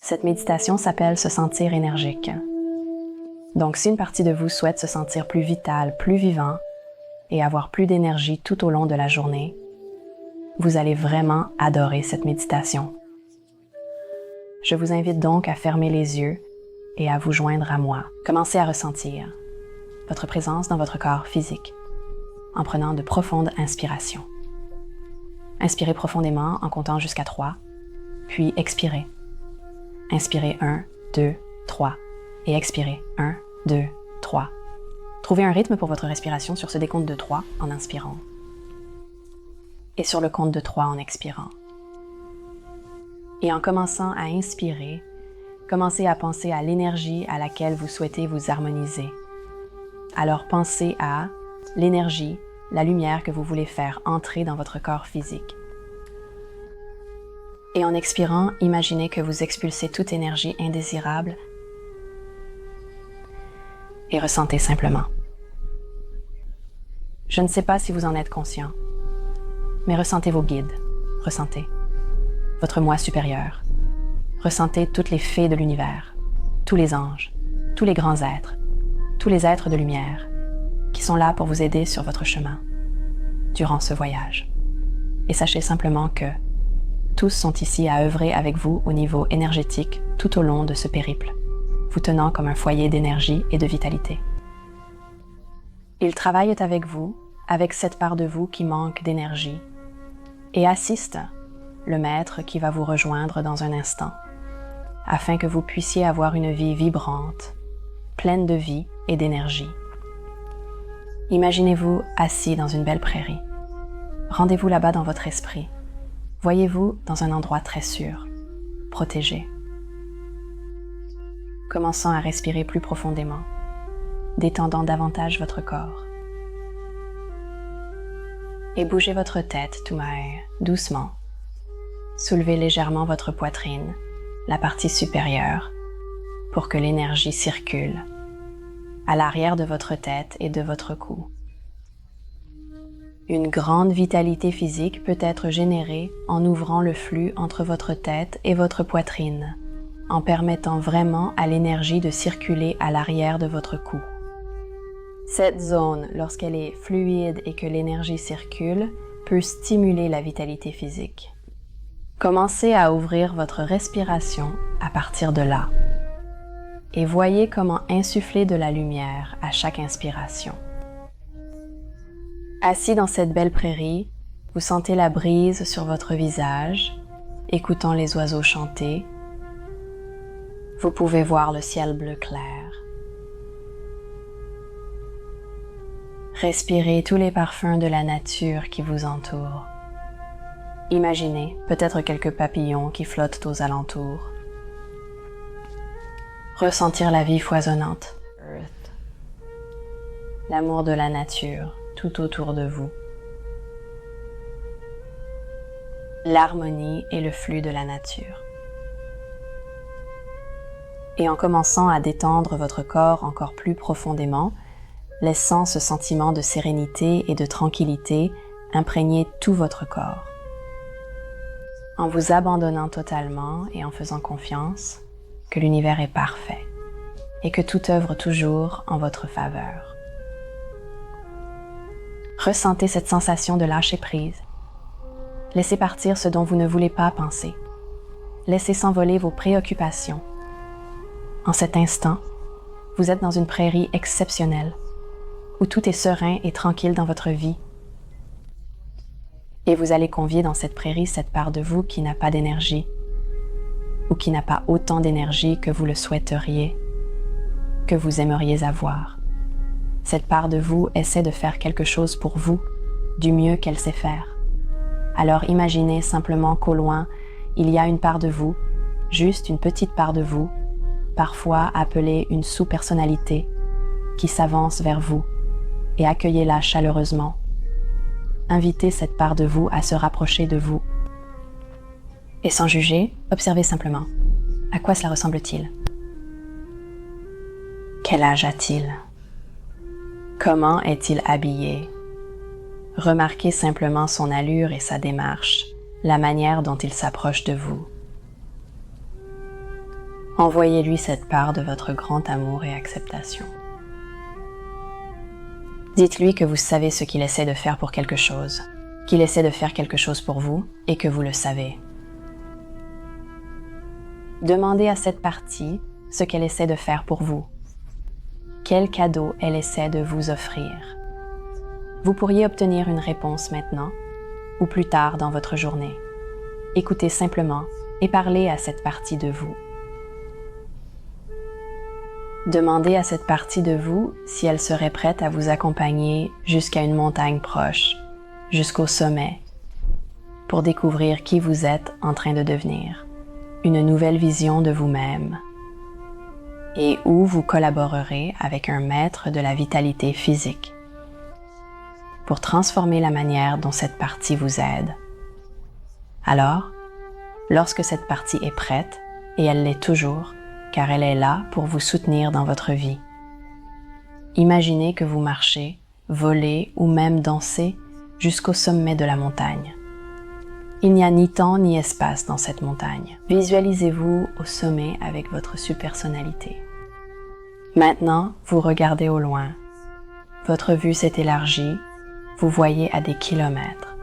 Cette méditation s'appelle se sentir énergique. Donc, si une partie de vous souhaite se sentir plus vital, plus vivant et avoir plus d'énergie tout au long de la journée, vous allez vraiment adorer cette méditation. Je vous invite donc à fermer les yeux et à vous joindre à moi. Commencez à ressentir votre présence dans votre corps physique en prenant de profondes inspirations. Inspirez profondément en comptant jusqu'à 3, puis expirez. Inspirez 1, 2, 3 et expirez 1, 2, 3. Trouvez un rythme pour votre respiration sur ce décompte de 3 en inspirant et sur le compte de 3 en expirant. Et en commençant à inspirer, commencez à penser à l'énergie à laquelle vous souhaitez vous harmoniser. Alors pensez à l'énergie, la lumière que vous voulez faire entrer dans votre corps physique. Et en expirant, imaginez que vous expulsez toute énergie indésirable et ressentez simplement. Je ne sais pas si vous en êtes conscient, mais ressentez vos guides, ressentez votre moi supérieur, ressentez toutes les fées de l'univers, tous les anges, tous les grands êtres, tous les êtres de lumière qui sont là pour vous aider sur votre chemin durant ce voyage. Et sachez simplement que tous sont ici à œuvrer avec vous au niveau énergétique tout au long de ce périple, vous tenant comme un foyer d'énergie et de vitalité. Ils travaillent avec vous, avec cette part de vous qui manque d'énergie, et assistent le maître qui va vous rejoindre dans un instant, afin que vous puissiez avoir une vie vibrante, pleine de vie et d'énergie. Imaginez-vous assis dans une belle prairie. Rendez-vous là-bas dans votre esprit. Voyez-vous dans un endroit très sûr, protégé. Commençant à respirer plus profondément, détendant davantage votre corps. Et bougez votre tête, Tumae, doucement. Soulevez légèrement votre poitrine, la partie supérieure, pour que l'énergie circule à l'arrière de votre tête et de votre cou. Une grande vitalité physique peut être générée en ouvrant le flux entre votre tête et votre poitrine, en permettant vraiment à l'énergie de circuler à l'arrière de votre cou. Cette zone, lorsqu'elle est fluide et que l'énergie circule, peut stimuler la vitalité physique. Commencez à ouvrir votre respiration à partir de là et voyez comment insuffler de la lumière à chaque inspiration. Assis dans cette belle prairie, vous sentez la brise sur votre visage, écoutant les oiseaux chanter. Vous pouvez voir le ciel bleu clair. Respirez tous les parfums de la nature qui vous entourent. Imaginez peut-être quelques papillons qui flottent aux alentours. Ressentir la vie foisonnante, l'amour de la nature tout autour de vous, l'harmonie et le flux de la nature. Et en commençant à détendre votre corps encore plus profondément, laissant ce sentiment de sérénité et de tranquillité imprégner tout votre corps. En vous abandonnant totalement et en faisant confiance que l'univers est parfait et que tout œuvre toujours en votre faveur. Ressentez cette sensation de lâcher prise. Laissez partir ce dont vous ne voulez pas penser. Laissez s'envoler vos préoccupations. En cet instant, vous êtes dans une prairie exceptionnelle, où tout est serein et tranquille dans votre vie. Et vous allez convier dans cette prairie cette part de vous qui n'a pas d'énergie, ou qui n'a pas autant d'énergie que vous le souhaiteriez, que vous aimeriez avoir. Cette part de vous essaie de faire quelque chose pour vous, du mieux qu'elle sait faire. Alors imaginez simplement qu'au loin, il y a une part de vous, juste une petite part de vous, parfois appelée une sous-personnalité, qui s'avance vers vous, et accueillez-la chaleureusement. Invitez cette part de vous à se rapprocher de vous. Et sans juger, observez simplement. À quoi cela ressemble-t-il? Quel âge a-t-il? Comment est-il habillé? Remarquez simplement son allure et sa démarche, la manière dont il s'approche de vous. Envoyez-lui cette part de votre grand amour et acceptation. Dites-lui que vous savez ce qu'il essaie de faire pour quelque chose, qu'il essaie de faire quelque chose pour vous et que vous le savez. Demandez à cette partie ce qu'elle essaie de faire pour vous. Quel cadeau elle essaie de vous offrir. Vous pourriez obtenir une réponse maintenant ou plus tard dans votre journée. Écoutez simplement et parlez à cette partie de vous. Demandez à cette partie de vous si elle serait prête à vous accompagner jusqu'à une montagne proche, jusqu'au sommet, pour découvrir qui vous êtes en train de devenir, une nouvelle vision de vous-même, et où vous collaborerez avec un maître de la vitalité physique pour transformer la manière dont cette partie vous aide. Alors, lorsque cette partie est prête, et elle l'est toujours, car elle est là pour vous soutenir dans votre vie, imaginez que vous marchez, volez ou même dansez jusqu'au sommet de la montagne. Il n'y a ni temps ni espace dans cette montagne. Visualisez-vous au sommet avec votre subpersonnalité. Maintenant, vous regardez au loin. Votre vue s'est élargie, vous voyez à des kilomètres.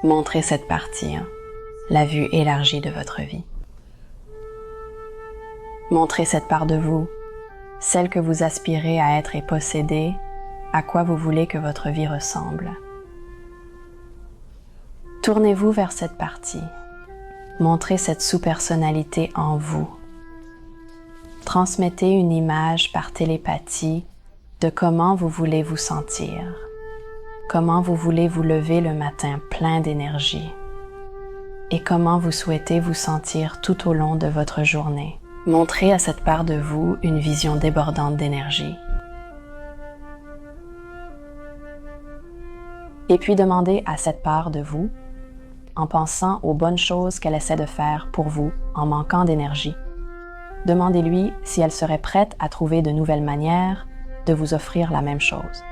Montrez cette partie, la vue élargie de votre vie. Montrez cette part de vous, celle que vous aspirez à être et posséder, à quoi vous voulez que votre vie ressemble. Tournez-vous vers cette partie. Montrez cette sous-personnalité en vous. Transmettez une image par télépathie de comment vous voulez vous sentir, comment vous voulez vous lever le matin plein d'énergie et comment vous souhaitez vous sentir tout au long de votre journée. Montrez à cette part de vous une vision débordante d'énergie. Et puis demandez à cette part de vous, en pensant aux bonnes choses qu'elle essaie de faire pour vous en manquant d'énergie, demandez-lui si elle serait prête à trouver de nouvelles manières de vous offrir la même chose,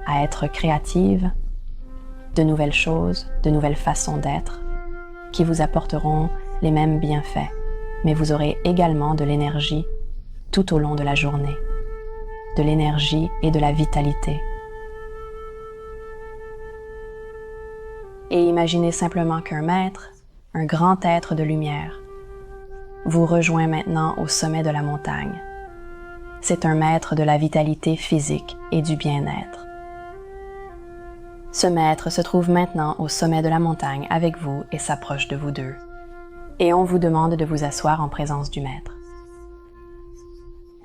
à être créative, de nouvelles choses, de nouvelles façons d'être, qui vous apporteront les mêmes bienfaits, mais vous aurez également de l'énergie tout au long de la journée, de l'énergie et de la vitalité. Et imaginez simplement qu'un maître, un grand être de lumière, vous rejoint maintenant au sommet de la montagne. C'est un maître de la vitalité physique et du bien-être. Ce maître se trouve maintenant au sommet de la montagne avec vous et s'approche de vous deux. Et on vous demande de vous asseoir en présence du maître.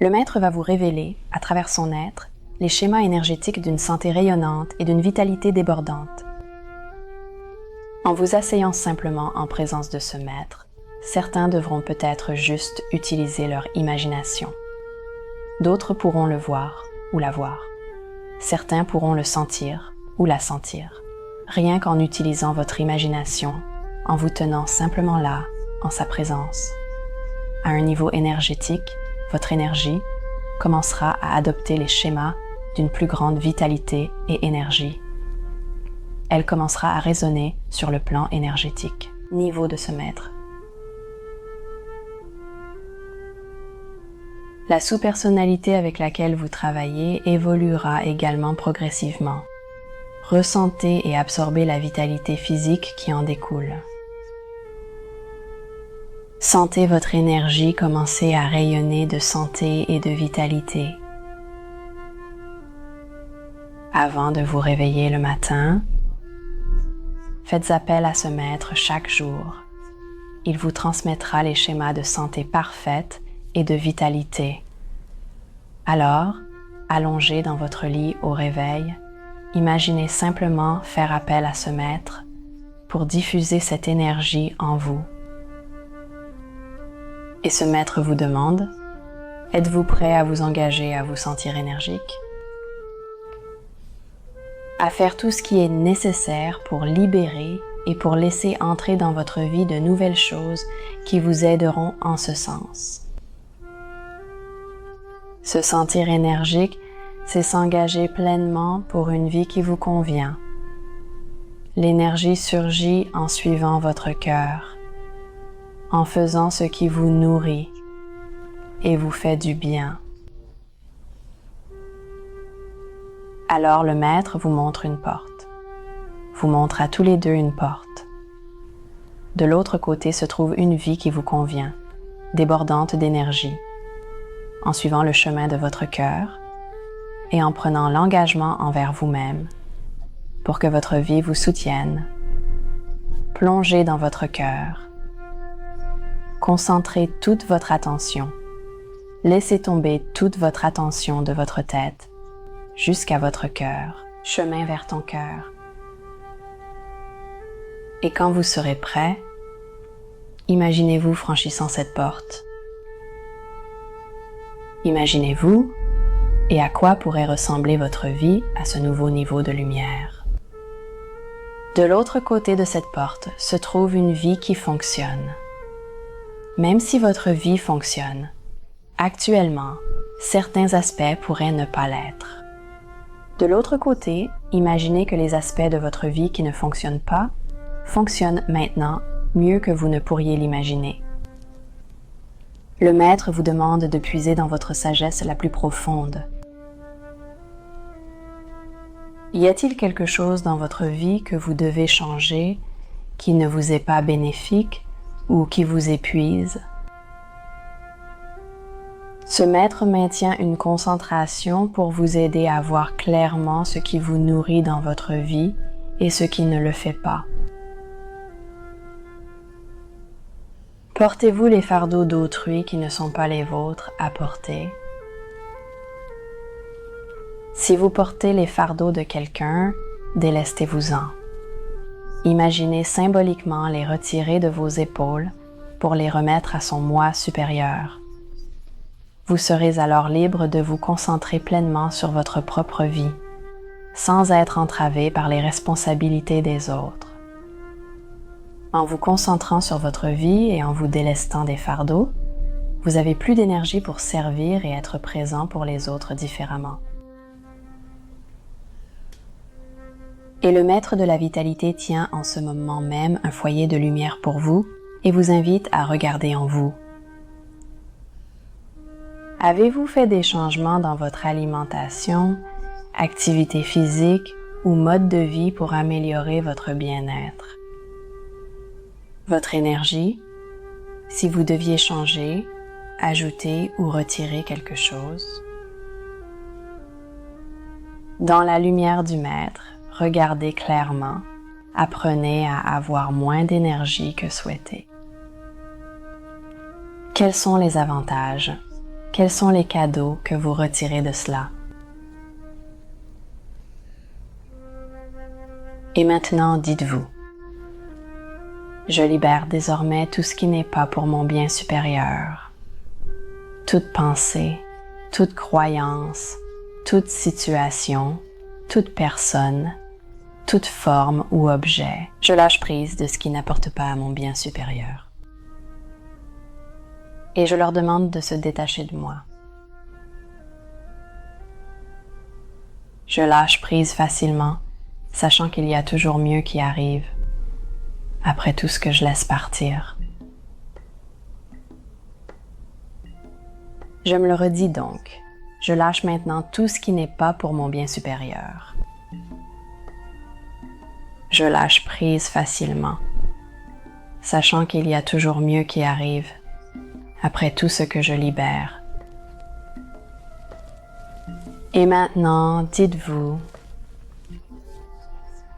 Le maître va vous révéler, à travers son être, les schémas énergétiques d'une santé rayonnante et d'une vitalité débordante. En vous asseyant simplement en présence de ce maître, certains devront peut-être juste utiliser leur imagination. D'autres pourront le voir ou la voir. Certains pourront le sentir ou la sentir, rien qu'en utilisant votre imagination, en vous tenant simplement là, en sa présence. À un niveau énergétique, votre énergie commencera à adopter les schémas d'une plus grande vitalité et énergie. Elle commencera à résonner sur le plan énergétique, niveau de ce maître. La sous-personnalité avec laquelle vous travaillez évoluera également progressivement. Ressentez et absorbez la vitalité physique qui en découle. Sentez votre énergie commencer à rayonner de santé et de vitalité. Avant de vous réveiller le matin, faites appel à ce maître chaque jour. Il vous transmettra les schémas de santé parfaite et de vitalité. Alors, allongé dans votre lit au réveil, imaginez simplement faire appel à ce maître pour diffuser cette énergie en vous. Et ce maître vous demande, êtes-vous prêt à vous engager à vous sentir énergique? À faire tout ce qui est nécessaire pour libérer et pour laisser entrer dans votre vie de nouvelles choses qui vous aideront en ce sens. Se sentir énergique, c'est s'engager pleinement pour une vie qui vous convient. L'énergie surgit en suivant votre cœur, en faisant ce qui vous nourrit et vous fait du bien. Alors le maître vous montre une porte, vous montre à tous les deux une porte. De l'autre côté se trouve une vie qui vous convient, débordante d'énergie, en suivant le chemin de votre cœur et en prenant l'engagement envers vous-même pour que votre vie vous soutienne. Plongez dans votre cœur. Concentrez toute votre attention. Laissez tomber toute votre attention de votre tête jusqu'à votre cœur, chemin vers ton cœur. Et quand vous serez prêt, imaginez-vous franchissant cette porte. Imaginez-vous et à quoi pourrait ressembler votre vie à ce nouveau niveau de lumière. De l'autre côté de cette porte se trouve une vie qui fonctionne. Même si votre vie fonctionne, actuellement, certains aspects pourraient ne pas l'être. De l'autre côté, imaginez que les aspects de votre vie qui ne fonctionnent pas fonctionnent maintenant mieux que vous ne pourriez l'imaginer. Le Maître vous demande de puiser dans votre sagesse la plus profonde. Y a-t-il quelque chose dans votre vie que vous devez changer, qui ne vous est pas bénéfique ou qui vous épuise? Ce maître maintient une concentration pour vous aider à voir clairement ce qui vous nourrit dans votre vie et ce qui ne le fait pas. Portez-vous les fardeaux d'autrui qui ne sont pas les vôtres à porter? Si vous portez les fardeaux de quelqu'un, délestez-vous-en. Imaginez symboliquement les retirer de vos épaules pour les remettre à son moi supérieur. Vous serez alors libre de vous concentrer pleinement sur votre propre vie, sans être entravé par les responsabilités des autres. En vous concentrant sur votre vie et en vous délestant des fardeaux, vous avez plus d'énergie pour servir et être présent pour les autres différemment. Et le Maître de la Vitalité tient en ce moment même un foyer de lumière pour vous et vous invite à regarder en vous. Avez-vous fait des changements dans votre alimentation, activité physique ou mode de vie pour améliorer votre bien-être? Votre énergie, si vous deviez changer, ajouter ou retirer quelque chose? Dans la lumière du Maître, regardez clairement, apprenez à avoir moins d'énergie que souhaité. Quels sont les avantages? Quels sont les cadeaux que vous retirez de cela? Et maintenant, dites-vous, je libère désormais tout ce qui n'est pas pour mon bien supérieur. Toute pensée, toute croyance, toute situation, toute personne, toute forme ou objet. Je lâche prise de ce qui n'apporte pas à mon bien supérieur. Et je leur demande de se détacher de moi. Je lâche prise facilement, sachant qu'il y a toujours mieux qui arrive, après tout ce que je laisse partir. Je me le redis donc, je lâche maintenant tout ce qui n'est pas pour mon bien supérieur. Je lâche prise facilement, sachant qu'il y a toujours mieux qui arrive, après tout ce que je libère. Et maintenant, dites-vous,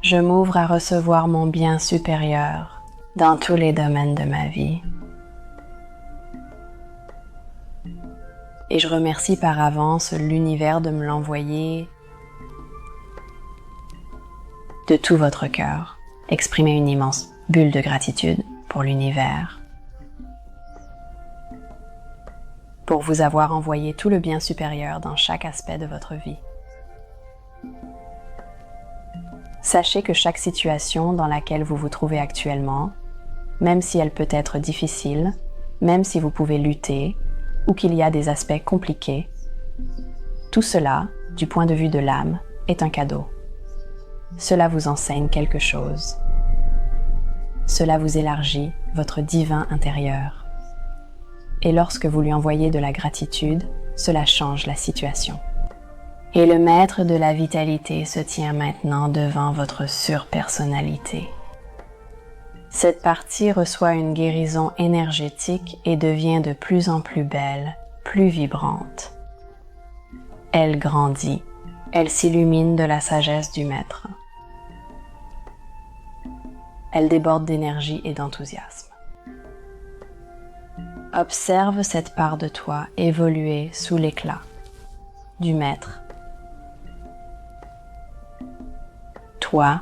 je m'ouvre à recevoir mon bien supérieur dans tous les domaines de ma vie. Et je remercie par avance l'univers de me l'envoyer de tout votre cœur. Exprimez une immense bulle de gratitude pour l'univers, pour vous avoir envoyé tout le bien supérieur dans chaque aspect de votre vie. Sachez que chaque situation dans laquelle vous vous trouvez actuellement, même si elle peut être difficile, même si vous pouvez lutter, ou qu'il y a des aspects compliqués, tout cela, du point de vue de l'âme, est un cadeau. Cela vous enseigne quelque chose. Cela vous élargit votre divin intérieur. Et lorsque vous lui envoyez de la gratitude, cela change la situation. Et le maître de la vitalité se tient maintenant devant votre surpersonnalité. Cette partie reçoit une guérison énergétique et devient de plus en plus belle, plus vibrante. Elle grandit, elle s'illumine de la sagesse du maître. Elle déborde d'énergie et d'enthousiasme. Observe cette part de toi évoluer sous l'éclat du maître. Toi,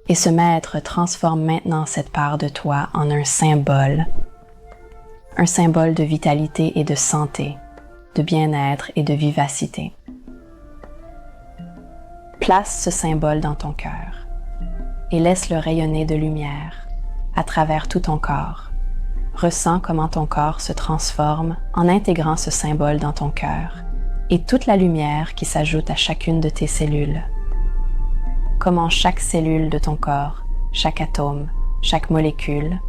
et ce maître transforme maintenant cette part de toi en un symbole de vitalité et de santé, de bien-être et de vivacité. Place ce symbole dans ton cœur et laisse-le rayonner de lumière à travers tout ton corps. Ressens comment ton corps se transforme en intégrant ce symbole dans ton cœur et toute la lumière qui s'ajoute à chacune de tes cellules. Comment chaque cellule de ton corps, chaque atome, chaque molécule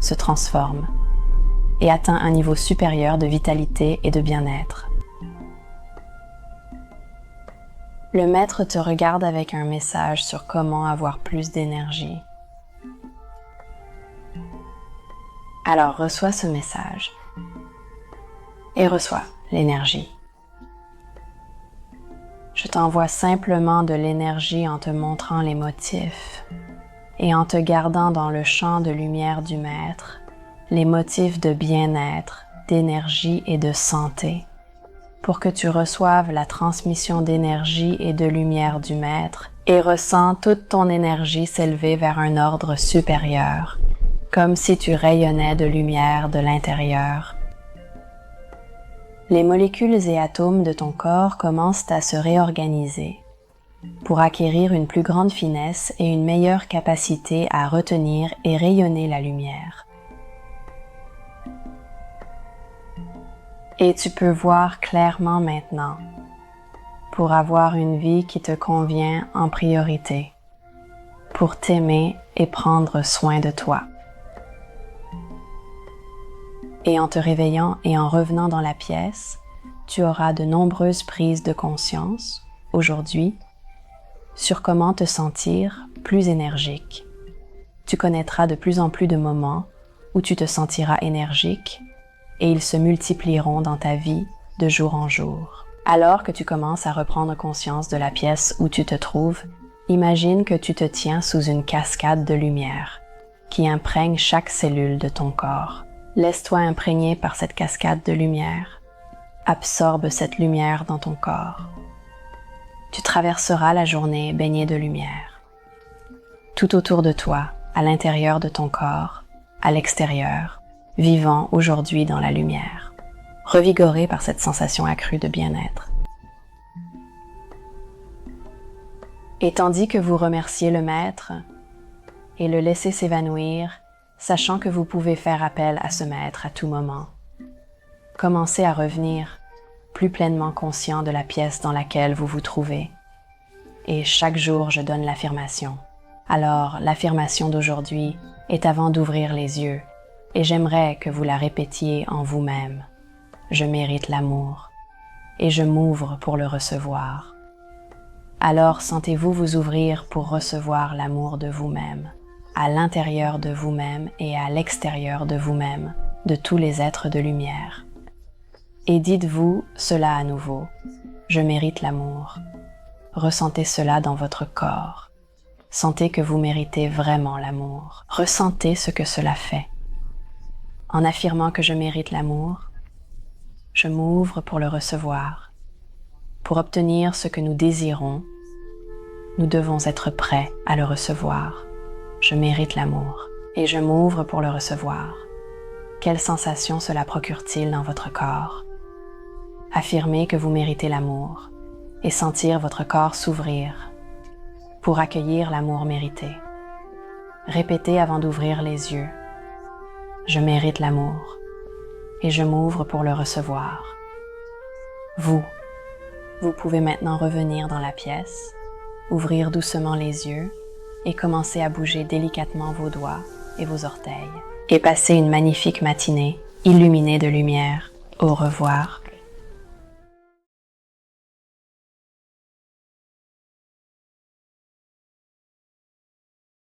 se transforme et atteint un niveau supérieur de vitalité et de bien-être. Le maître te regarde avec un message sur comment avoir plus d'énergie. Alors reçois ce message et reçois l'énergie. Je t'envoie simplement de l'énergie en te montrant les motifs et en te gardant dans le champ de lumière du maître, les motifs de bien-être, d'énergie et de santé, pour que tu reçoives la transmission d'énergie et de lumière du maître et ressens toute ton énergie s'élever vers un ordre supérieur, comme si tu rayonnais de lumière de l'intérieur. Les molécules et atomes de ton corps commencent à se réorganiser pour acquérir une plus grande finesse et une meilleure capacité à retenir et rayonner la lumière. Et tu peux voir clairement maintenant pour avoir une vie qui te convient en priorité, pour t'aimer et prendre soin de toi. Et en te réveillant et en revenant dans la pièce, tu auras de nombreuses prises de conscience, aujourd'hui, sur comment te sentir plus énergique. Tu connaîtras de plus en plus de moments où tu te sentiras énergique et ils se multiplieront dans ta vie de jour en jour. Alors que tu commences à reprendre conscience de la pièce où tu te trouves, imagine que tu te tiens sous une cascade de lumière qui imprègne chaque cellule de ton corps. Laisse-toi imprégner par cette cascade de lumière. Absorbe cette lumière dans ton corps. Tu traverseras la journée baignée de lumière. Tout autour de toi, à l'intérieur de ton corps, à l'extérieur, vivant aujourd'hui dans la lumière, revigoré par cette sensation accrue de bien-être. Et tandis que vous remerciez le maître et le laissez s'évanouir, sachant que vous pouvez faire appel à ce maître à tout moment. Commencez à revenir plus pleinement conscient de la pièce dans laquelle vous vous trouvez. Et chaque jour, je donne l'affirmation. Alors, l'affirmation d'aujourd'hui est avant d'ouvrir les yeux, et j'aimerais que vous la répétiez en vous-même. Je mérite l'amour, et je m'ouvre pour le recevoir. Alors, sentez-vous vous ouvrir pour recevoir l'amour de vous-même, à l'intérieur de vous-même et à l'extérieur de vous-même, de tous les êtres de lumière. Et dites-vous cela à nouveau, je mérite l'amour. Ressentez cela dans votre corps. Sentez que vous méritez vraiment l'amour. Ressentez ce que cela fait. En affirmant que je mérite l'amour, je m'ouvre pour le recevoir. Pour obtenir ce que nous désirons, nous devons être prêts à le recevoir. Je mérite l'amour et je m'ouvre pour le recevoir. Quelle sensation cela procure-t-il dans votre corps? Affirmez que vous méritez l'amour et sentir votre corps s'ouvrir pour accueillir l'amour mérité. Répétez avant d'ouvrir les yeux. Je mérite l'amour et je m'ouvre pour le recevoir. Vous pouvez maintenant revenir dans la pièce, ouvrir doucement les yeux et commencer à bouger délicatement vos doigts et vos orteils. Et passer une magnifique matinée illuminé de lumière. Au revoir.